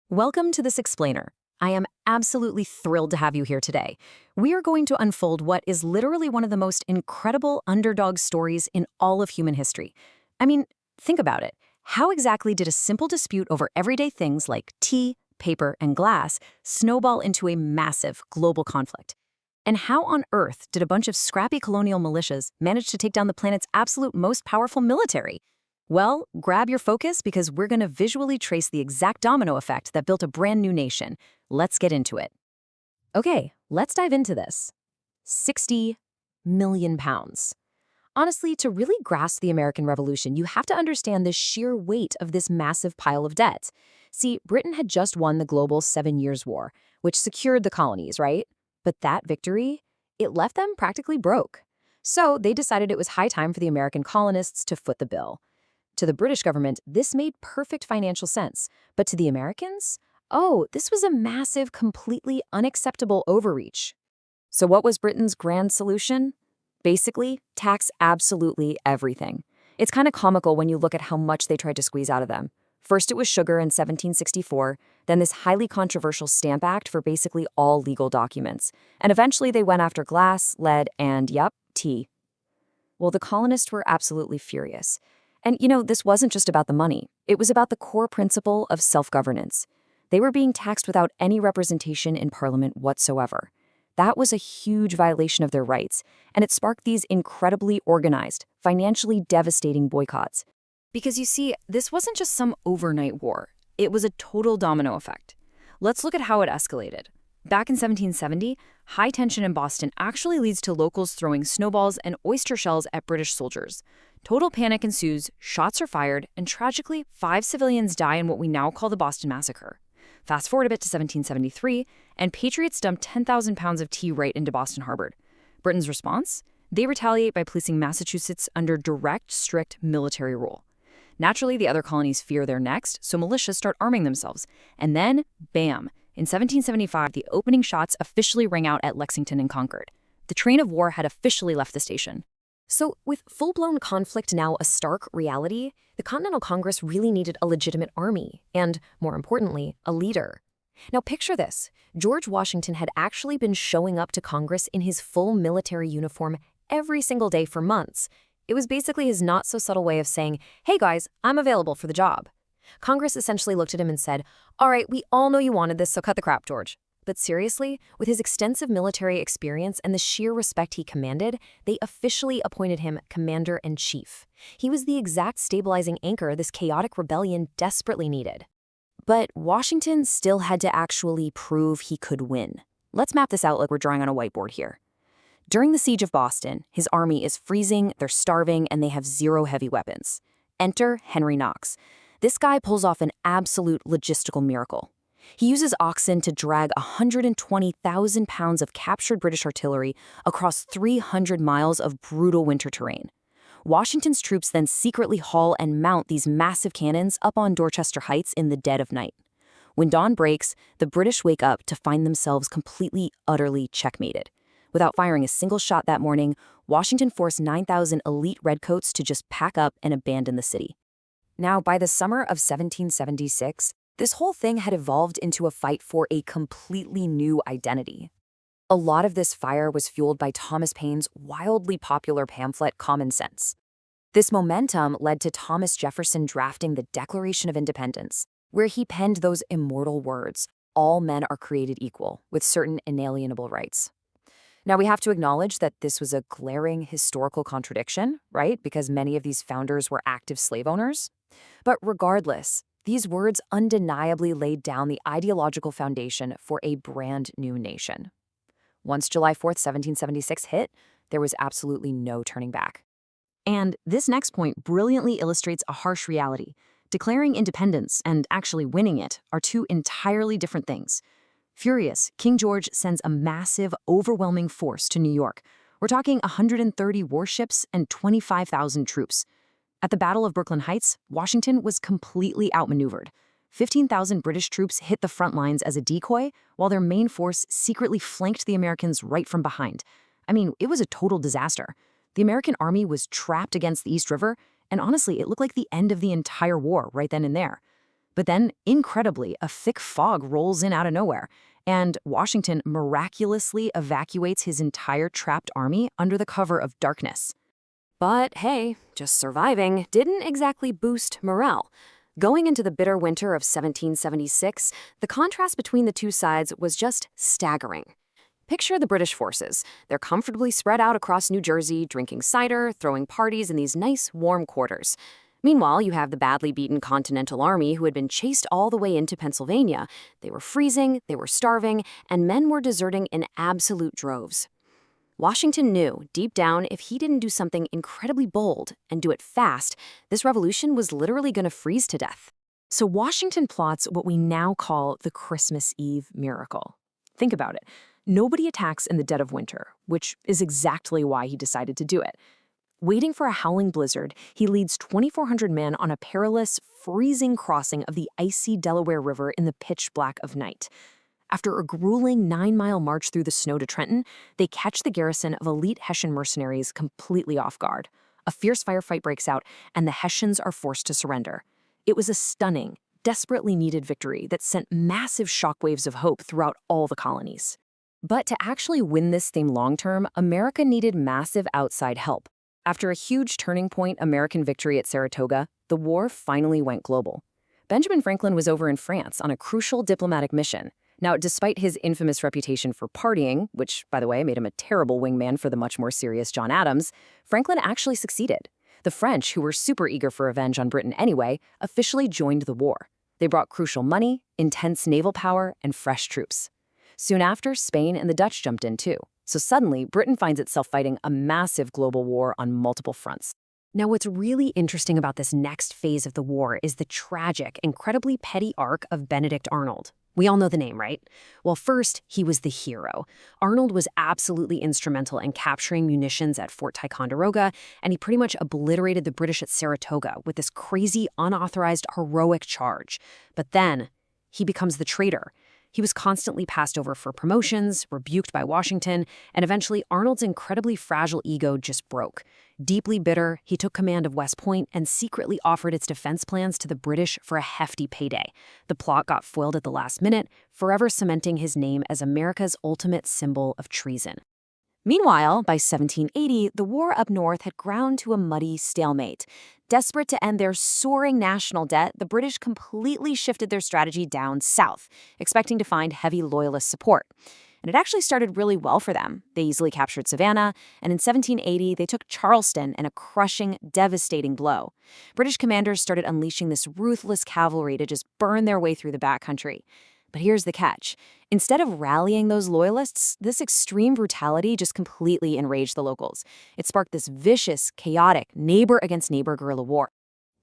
Welcome to this explainer. I am absolutely thrilled to have you here today. We are going to unfold what is literally one of the most incredible underdog stories in all of human history. I mean, think about it. How exactly did a simple dispute over everyday things like tea, paper, and glass snowball into a massive global conflict? And how on earth did a bunch of scrappy colonial militias manage to take down the planet's absolute most powerful military? Well, grab your focus because we're going to visually trace the exact domino effect that built a brand new nation. Let's get into it. Okay, let's dive into this. 60 million pounds. Honestly, to really grasp the American Revolution, you have to understand the sheer weight of this massive pile of debt. See, Britain had just won the global 7 Years' War, which secured the colonies, right? But that victory, it left them practically broke. So they decided it was high time for the American colonists to foot the bill. To the British government, this made perfect financial sense. But to the Americans? Oh, this was a massive, completely unacceptable overreach. So what was Britain's grand solution? Basically, tax absolutely everything. It's kind of comical when you look at how much they tried to squeeze out of them. First it was sugar in 1764, then this highly controversial Stamp Act for basically all legal documents. And eventually they went after glass, lead, and, yep, tea. Well, the colonists were absolutely furious. And, this wasn't just about the money. It was about the core principle of self-governance. They were being taxed without any representation in Parliament whatsoever. That was a huge violation of their rights, and it sparked these incredibly organized, financially devastating boycotts. Because you see, this wasn't just some overnight war. It was a total domino effect. Let's look at how it escalated. Back in 1770, high tension in Boston actually leads to locals throwing snowballs and oyster shells at British soldiers. Total panic ensues, shots are fired, and tragically, 5 civilians die in what we now call the Boston Massacre. Fast forward a bit to 1773, and patriots dump 10,000 pounds of tea right into Boston Harbor. Britain's response? They retaliate by placing Massachusetts under direct, strict military rule. Naturally, the other colonies fear they're next, so militias start arming themselves. And then, bam! In 1775, the opening shots officially rang out at Lexington and Concord. The train of war had officially left the station. So, with full-blown conflict now a stark reality, the Continental Congress really needed a legitimate army, and, more importantly, a leader. Now picture this. George Washington had actually been showing up to Congress in his full military uniform every single day for months. It was basically his not-so-subtle way of saying, hey guys, I'm available for the job. Congress essentially looked at him and said, all right, we all know you wanted this, so cut the crap, George. But seriously, with his extensive military experience and the sheer respect he commanded, they officially appointed him Commander-in-Chief. He was the exact stabilizing anchor this chaotic rebellion desperately needed. But Washington still had to actually prove he could win. Let's map this out like we're drawing on a whiteboard here. During the siege of Boston, his army is freezing, they're starving, and they have zero heavy weapons. Enter Henry Knox. This guy pulls off an absolute logistical miracle. He uses oxen to drag 120,000 pounds of captured British artillery across 300 miles of brutal winter terrain. Washington's troops then secretly haul and mount these massive cannons up on Dorchester Heights in the dead of night. When dawn breaks, the British wake up to find themselves completely, utterly checkmated. Without firing a single shot that morning, Washington forced 9,000 elite redcoats to just pack up and abandon the city. Now, by the summer of 1776, this whole thing had evolved into a fight for a completely new identity. A lot of this fire was fueled by Thomas Paine's wildly popular pamphlet Common Sense. This momentum led to Thomas Jefferson drafting the Declaration of Independence, where he penned those immortal words, all men are created equal, with certain inalienable rights. Now, we have to acknowledge that this was a glaring historical contradiction, right? Because many of these founders were active slave owners. But regardless, these words undeniably laid down the ideological foundation for a brand new nation. Once July 4th, 1776 hit, there was absolutely no turning back. And this next point brilliantly illustrates a harsh reality. Declaring independence and actually winning it are two entirely different things. Furious, King George sends a massive, overwhelming force to New York. We're talking 130 warships and 25,000 troops. At the Battle of Brooklyn Heights, Washington was completely outmaneuvered. 15,000 British troops hit the front lines as a decoy, while their main force secretly flanked the Americans right from behind. I mean, it was a total disaster. The American army was trapped against the East River, and honestly, it looked like the end of the entire war right then and there. But then, incredibly, a thick fog rolls in out of nowhere, and Washington miraculously evacuates his entire trapped army under the cover of darkness. But hey, just surviving didn't exactly boost morale. Going into the bitter winter of 1776, the contrast between the two sides was just staggering. Picture the British forces. They're comfortably spread out across New Jersey, drinking cider, throwing parties in these nice, warm quarters. Meanwhile, you have the badly beaten Continental Army who had been chased all the way into Pennsylvania. They were freezing, they were starving, and men were deserting in absolute droves. Washington knew, deep down, if he didn't do something incredibly bold and do it fast, this revolution was literally going to freeze to death. So Washington plots what we now call the Christmas Eve miracle. Think about it. Nobody attacks in the dead of winter, which is exactly why he decided to do it. Waiting for a howling blizzard, he leads 2,400 men on a perilous, freezing crossing of the icy Delaware River in the pitch black of night. After a grueling 9-mile march through the snow to Trenton, they catch the garrison of elite Hessian mercenaries completely off guard. A fierce firefight breaks out, and the Hessians are forced to surrender. It was a stunning, desperately needed victory that sent massive shockwaves of hope throughout all the colonies. But to actually win this thing long-term, America needed massive outside help. After a huge turning point American victory at Saratoga, the war finally went global. Benjamin Franklin was over in France on a crucial diplomatic mission. Now, despite his infamous reputation for partying, which, by the way, made him a terrible wingman for the much more serious John Adams, Franklin actually succeeded. The French, who were super eager for revenge on Britain anyway, officially joined the war. They brought crucial money, intense naval power, and fresh troops. Soon after, Spain and the Dutch jumped in too. So suddenly, Britain finds itself fighting a massive global war on multiple fronts. Now, what's really interesting about this next phase of the war is the tragic, incredibly petty arc of Benedict Arnold. We all know the name, right? Well, first, he was the hero. Arnold was absolutely instrumental in capturing munitions at Fort Ticonderoga, and he pretty much obliterated the British at Saratoga with this crazy, unauthorized, heroic charge. But then, he becomes the traitor. He was constantly passed over for promotions, rebuked by Washington, and eventually Arnold's incredibly fragile ego just broke. Deeply bitter, he took command of West Point and secretly offered its defense plans to the British for a hefty payday. The plot got foiled at the last minute, forever cementing his name as America's ultimate symbol of treason. Meanwhile, by 1780, the war up north had ground to a muddy stalemate. Desperate to end their soaring national debt, the British completely shifted their strategy down south, expecting to find heavy loyalist support. And it actually started really well for them. They easily captured Savannah, and in 1780, they took Charleston in a crushing, devastating blow. British commanders started unleashing this ruthless cavalry to just burn their way through the backcountry. But here's the catch. Instead of rallying those loyalists, this extreme brutality just completely enraged the locals. It sparked this vicious, chaotic, neighbor-against-neighbor guerrilla war.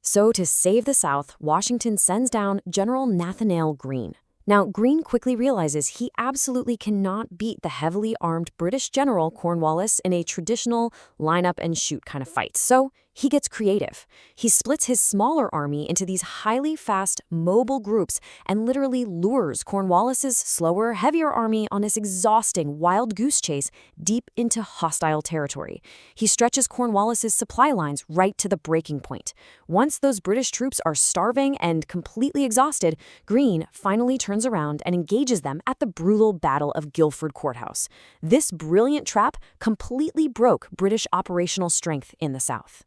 So to save the South, Washington sends down General Nathanael Greene. Now, Greene quickly realizes he absolutely cannot beat the heavily armed British general Cornwallis in a traditional line-up-and-shoot kind of fight. So he gets creative. He splits his smaller army into these highly fast, mobile groups and literally lures Cornwallis's slower, heavier army on this exhausting wild goose chase deep into hostile territory. He stretches Cornwallis's supply lines right to the breaking point. Once those British troops are starving and completely exhausted, Greene finally turns around and engages them at the brutal Battle of Guilford Courthouse. This brilliant trap completely broke British operational strength in the South.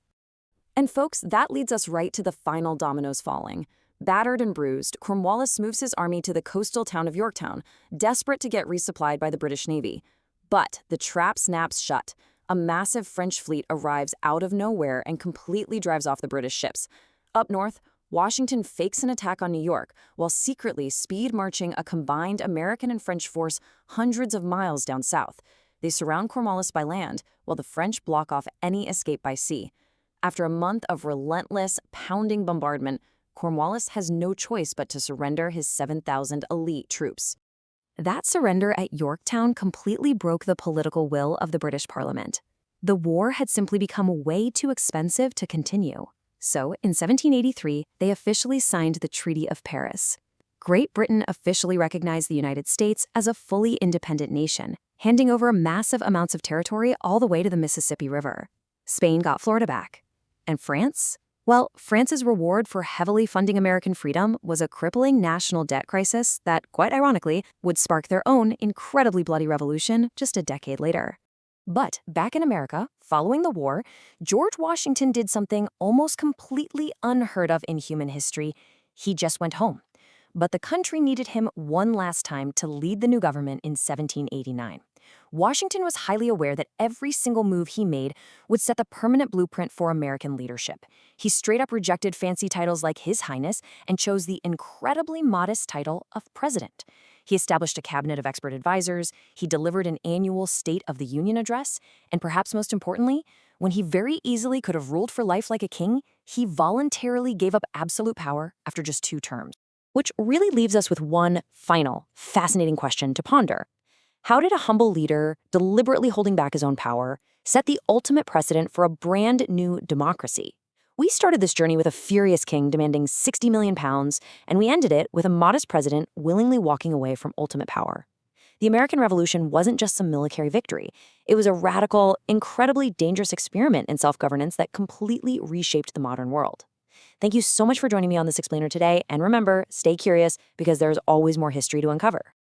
And folks, that leads us right to the final dominoes falling. Battered and bruised, Cornwallis moves his army to the coastal town of Yorktown, desperate to get resupplied by the British Navy. But the trap snaps shut. A massive French fleet arrives out of nowhere and completely drives off the British ships. Up north, Washington fakes an attack on New York while secretly speed marching a combined American and French force hundreds of miles down south. They surround Cornwallis by land, while the French block off any escape by sea. After a month of relentless, pounding bombardment, Cornwallis has no choice but to surrender his 7,000 elite troops. That surrender at Yorktown completely broke the political will of the British Parliament. The war had simply become way too expensive to continue. So, in 1783, they officially signed the Treaty of Paris. Great Britain officially recognized the United States as a fully independent nation, handing over massive amounts of territory all the way to the Mississippi River. Spain got Florida back. And France? Well, France's reward for heavily funding American freedom was a crippling national debt crisis that, quite ironically, would spark their own incredibly bloody revolution just a decade later. But back in America, following the war, George Washington did something almost completely unheard of in human history. He just went home. But the country needed him one last time to lead the new government in 1789. Washington was highly aware that every single move he made would set the permanent blueprint for American leadership. He straight up rejected fancy titles like His Highness and chose the incredibly modest title of President. He established a cabinet of expert advisors, he delivered an annual State of the Union address, and perhaps most importantly, when he very easily could have ruled for life like a king, he voluntarily gave up absolute power after just 2 terms. Which really leaves us with one final, fascinating question to ponder. How did a humble leader, deliberately holding back his own power, set the ultimate precedent for a brand new democracy? We started this journey with a furious king demanding 60 million pounds, and we ended it with a modest president willingly walking away from ultimate power. The American Revolution wasn't just some military victory. It was a radical, incredibly dangerous experiment in self-governance that completely reshaped the modern world. Thank you so much for joining me on this explainer today, and remember, stay curious because there's always more history to uncover.